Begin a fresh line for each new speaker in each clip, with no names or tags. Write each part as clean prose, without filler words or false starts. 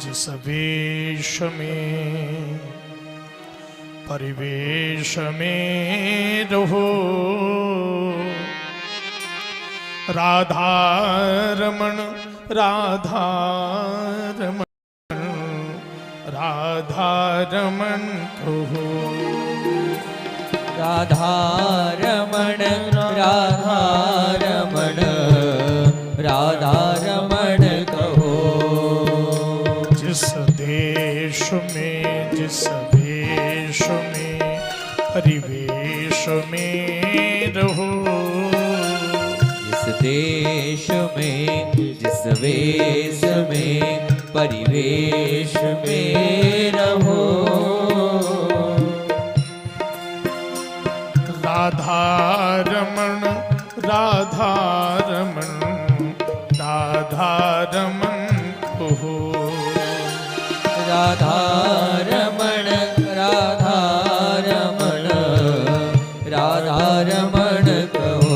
जिस वेश में परिवेश में रहो, राधा रमण राधा रमण राधा रमण कहो।
राधा रमण राधा रमण राधा रमण कहो।
जिस देश में जिस वेश में परिवेश में रहो,
जिस देश में जिस वेश में परिवेश में रहो,
राधा रमण राधा रमण राधा रमण कहो।
राधा रमण राधा रमण राधा रमण कहो।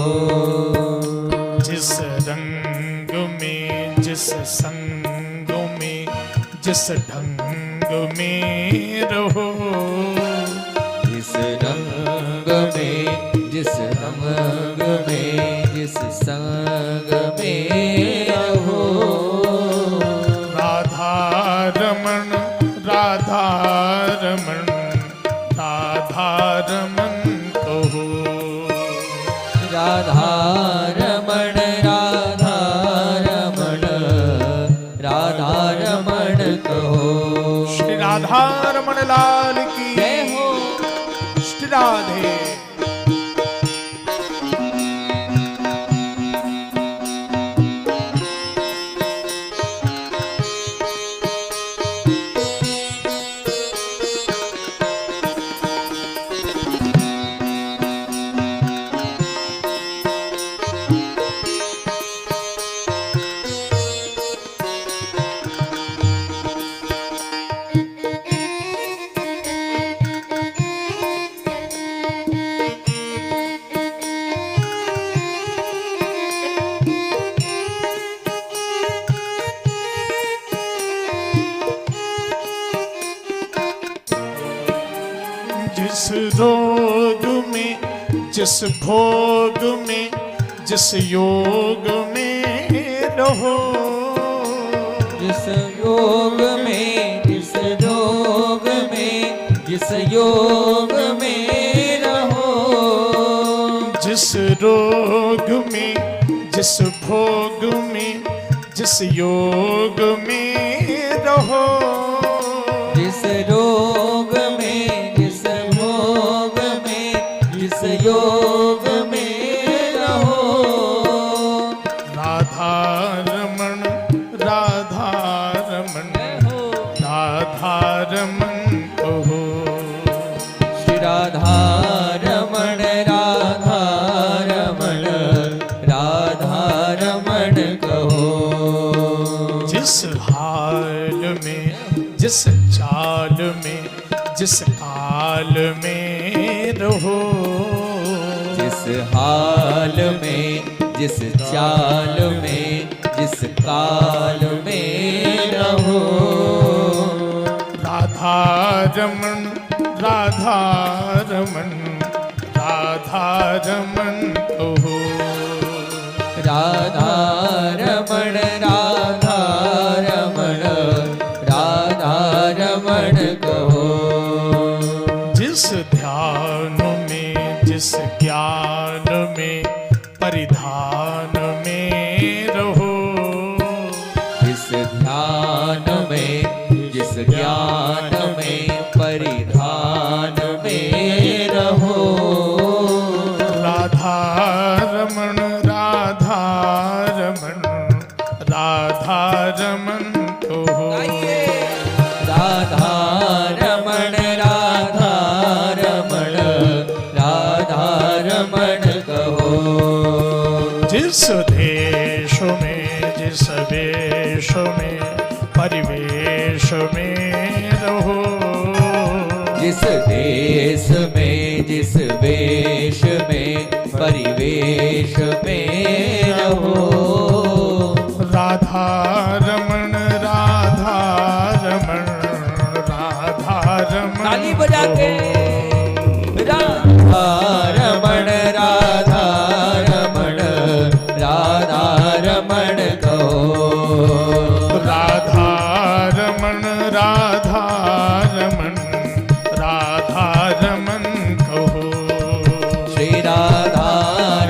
जिस रंग में जिस संग में जिस ढंग में रहो,
जिस रंग में जिस रंग में जिस संग में रहो,
राधा रमण राधा रमण राधा रमण कहो।
राधा रमण राधा रमण राधा रमण कहो।
श्री राधा रमण लाल की
जय हो।
श्री राधे। जिस रोग में जिस भोग में जिस योग में रहो,
जिस योग में जिस रोग में जिस योग में रहो,
जिस रोग में जिस भोग में जिस योग में रहो,
जिस रोग में जिस भोग में जिस योग में रहो,
राधा रमण राधा रमण राधा रमण कहो।
श्री राधा रमण राधा रमण राधा रमण कहो।
जिस हाल में जिस चाल में जिस काल में रहो,
जिस हाल में जिस चाल में जिस काल में रहो,
राधा रमण राधा रमण राधा रमण कहो।
राधा रमण राधा रमण राधा रमण कहो।
जिस ध्यान में जिस ज्ञान में परिधान में रहो,
जिस ध्यान में जिस ज्ञान में परिधान में रहो,
राधा रमण राधा रमण राधा रमण कहो।
राधा रमण राधा रमण राधा रमण कहो।
जिस देश में जिस वेश में परिवेश में रहो,
जिस देश में जिस वेश में परिवेश में रहो,
राधा रमण राधा राधा रमन राधा रमन कहो
श्री राधा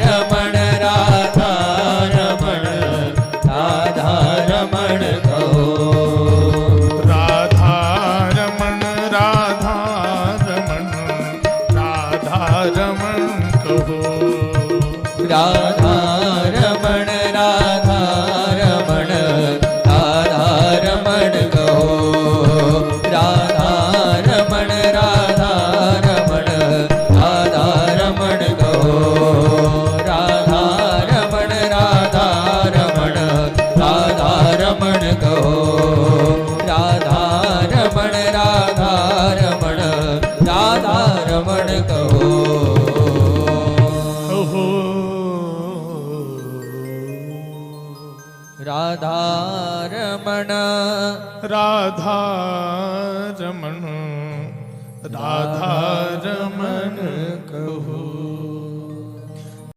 रमण राधा रमण राधा रमण कहो
राधा रमन राधा रमन राधा रमन कहो
राधा रमण राधा रमण राधा रमण कहो राधा रमण राधा रमण राधा रमण कहो राधा रमण राधा रमण राधा रमण कहो राधा रमण राधा रमण राधा रमण कहो
कहो
राधा रमण
राधा रमन राधा रमन कहो